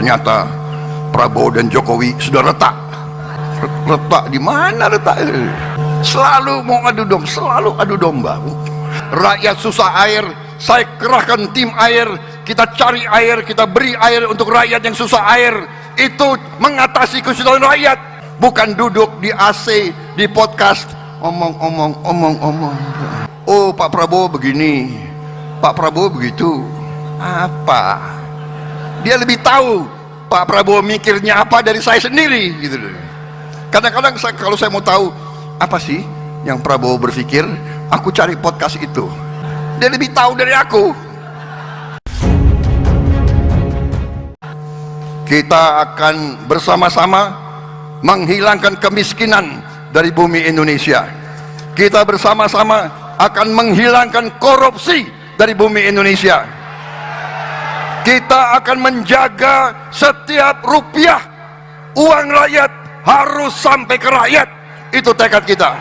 Ternyata Prabowo dan Jokowi sudah retak. Retak di mana retak? Selalu mau adu domba, selalu adu domba. Rakyat susah air, saya kerahkan tim air, kita cari air, kita beri air untuk rakyat yang susah air. Itu mengatasi kesusahan rakyat, bukan duduk di AC, di podcast, omong-omong. Oh, Pak Prabowo begini, Pak Prabowo begitu. Apa? Dia lebih tahu Pak Prabowo mikirnya apa dari saya sendiri, gitu. Kadang-kadang kalau saya mau tahu apa sih yang Prabowo berpikir, aku cari podcast itu. Dia lebih tahu dari aku. Kita akan bersama-sama menghilangkan kemiskinan dari bumi Indonesia. Kita bersama-sama akan menghilangkan korupsi dari bumi Indonesia. Kita akan menjaga setiap rupiah uang rakyat harus sampai ke rakyat. Itu tekad kita.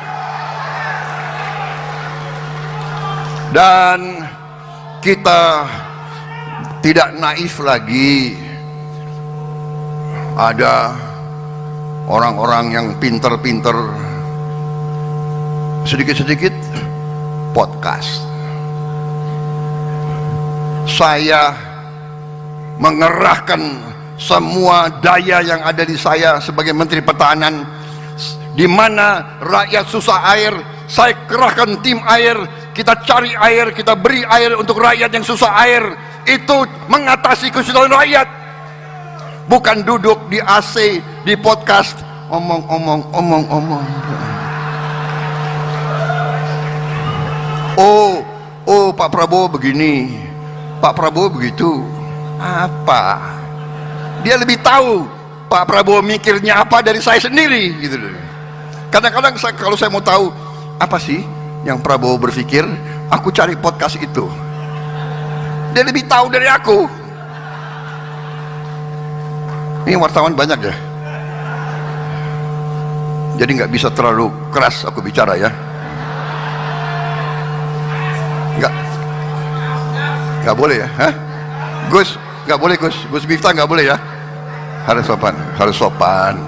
Dan kita tidak naif lagi. Ada orang-orang yang pinter-pinter, sedikit-sedikit podcast. Saya mengerahkan semua daya yang ada di saya sebagai Menteri Pertahanan. Di mana rakyat susah air, saya kerahkan tim air, kita cari air, kita beri air untuk rakyat yang susah air. Itu mengatasi kesusahan rakyat, bukan duduk di AC, di podcast, omong-omong. Oh, Pak Prabowo begini, Pak Prabowo begitu. Apa? Dia lebih tahu Pak Prabowo mikirnya apa dari saya sendiri, gitu. Kadang-kadang kalau saya mau tahu apa sih yang Prabowo berpikir, aku cari podcast itu. Dia lebih tahu dari aku. Ini wartawan banyak ya, jadi nggak bisa terlalu keras aku bicara ya. Nggak boleh ya, hah? Gus, nggak boleh Gus Miftah nggak boleh ya. Harus sopan.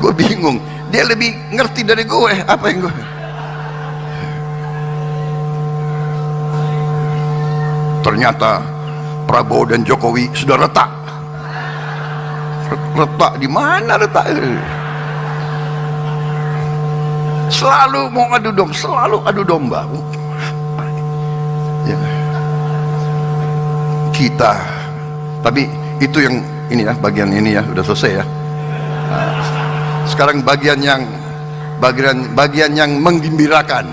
Gue bingung, dia lebih ngerti dari gue apa yang gue. Ternyata Prabowo dan Jokowi sudah retak. Retak di mana retak? Selalu mau adu domba, selalu adu domba. Ya. Kita, tapi itu yang ini ya, bagian ini ya udah selesai ya. Sekarang bagian yang menggembirakan.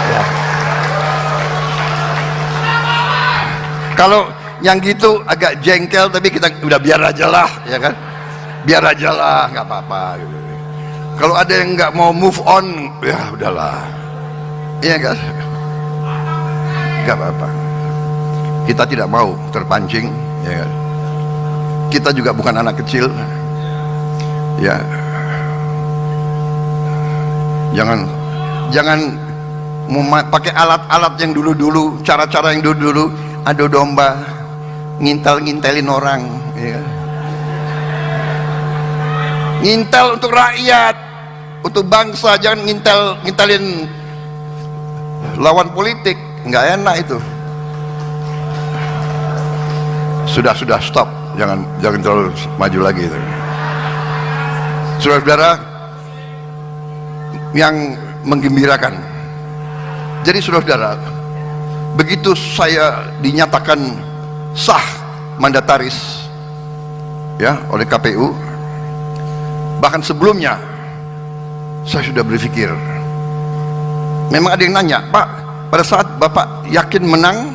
Ya. Kalau yang gitu agak jengkel, tapi kita udah biar aja lah, ya kan? Biar aja lah, nggak apa-apa. Gitu. Kalau ada yang nggak mau move on, ya udahlah, iya kan? Nggak apa-apa. Kita tidak mau terpancing, ya kan? Kita juga bukan anak kecil, ya. Jangan pakai alat-alat yang dulu-dulu, cara-cara yang dulu-dulu, adu domba, ngintelin orang, ya. Ngintel untuk rakyat, untuk bangsa, jangan ngintelin lawan politik, nggak enak itu. Sudah stop, jangan terlalu maju lagi itu. Saudara-saudara yang menggembirakan. Jadi saudara-saudara, begitu saya dinyatakan sah mandataris ya oleh KPU, bahkan sebelumnya saya sudah berpikir. Memang ada yang nanya, Pak, pada saat Bapak yakin menang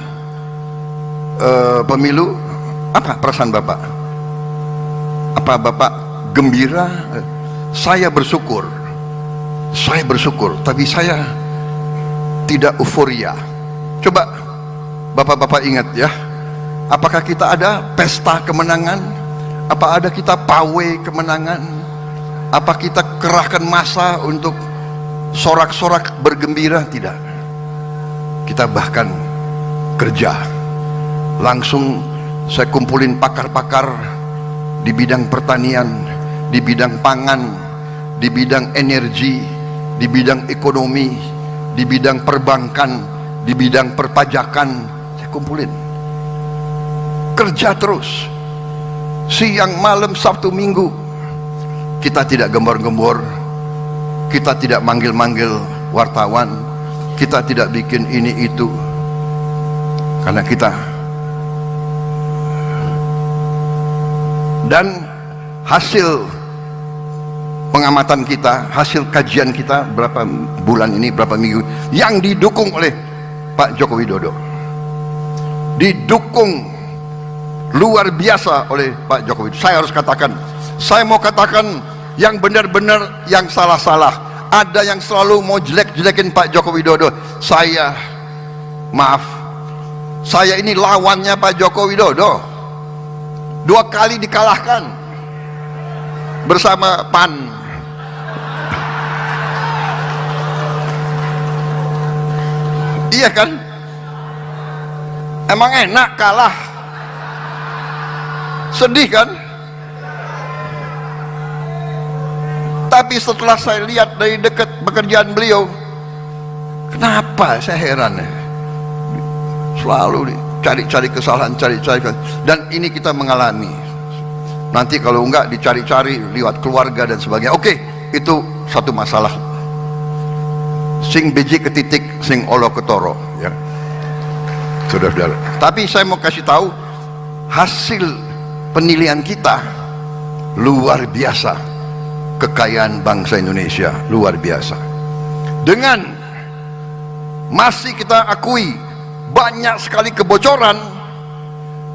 pemilu, apa perasaan Bapak? Apa Bapak gembira? Saya bersyukur, tapi saya tidak euforia. Coba Bapak-bapak ingat ya, apakah kita ada pesta kemenangan? Apa ada kita pawai kemenangan? Apa kita kerahkan massa untuk sorak-sorak bergembira? Tidak. Kita bahkan bekerja. Langsung saya kumpulin pakar-pakar di bidang pertanian, di bidang pangan, di bidang energi, di bidang ekonomi, di bidang perbankan, di bidang perpajakan. Saya kumpulin, kerja terus, siang malam Sabtu Minggu. Kita tidak gembor-gembor, kita tidak manggil-manggil wartawan, kita tidak bikin ini itu, karena kita. Dan hasil pengamatan kita, hasil kajian kita berapa bulan ini, berapa minggu, yang didukung oleh Pak Joko Widodo, didukung luar biasa oleh Pak Joko Widodo. Saya harus katakan, saya mau katakan yang benar-benar, yang salah-salah. Ada yang selalu mau jelek-jelekin Pak Joko Widodo. Saya, maaf, saya ini lawannya Pak Joko Widodo. 2 kali dikalahkan bersama PAN. Iya kan? Emang enak kalah? Sedih kan? Tapi setelah saya lihat dari dekat pekerjaan beliau, kenapa saya heran ya? Selalu cari-cari kesalahan, cari-cari, dan ini kita mengalami. Nanti kalau enggak dicari-cari lewat keluarga dan sebagainya. Oke, itu satu masalah. Sing biji ketitik, sing olo ketoro, ya. Saudara-saudara. Tapi saya mau kasih tahu hasil penilaian kita luar biasa. Kekayaan bangsa Indonesia luar biasa. Dengan masih kita akui banyak sekali kebocoran,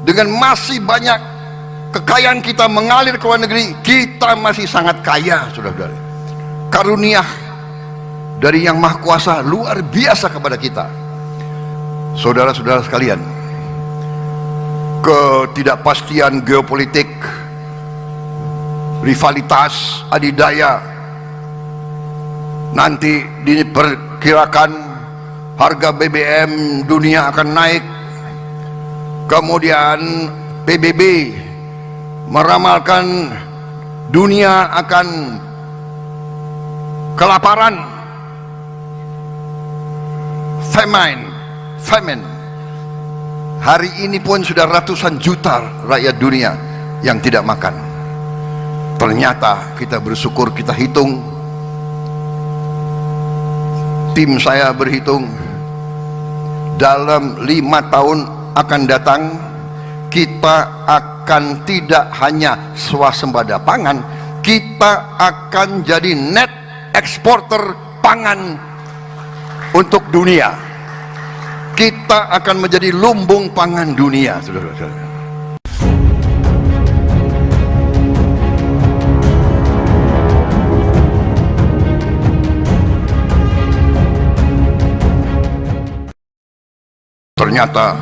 dengan masih banyak kekayaan kita mengalir ke luar negeri, kita masih sangat kaya, saudara-saudara. Karunia dari Yang Maha Kuasa luar biasa kepada kita. Saudara-saudara sekalian, ketidakpastian geopolitik, rivalitas adidaya, nanti diperkirakan harga BBM dunia akan naik. Kemudian PBB meramalkan dunia akan kelaparan, famine. Hari ini pun sudah ratusan juta rakyat dunia yang tidak makan. Ternyata kita bersyukur, kita hitung, tim saya berhitung, dalam 5 tahun akan datang kita akan tidak hanya swasembada pangan, kita akan jadi net eksporter pangan untuk dunia. Kita akan menjadi lumbung pangan dunia, saudara-saudara. Ternyata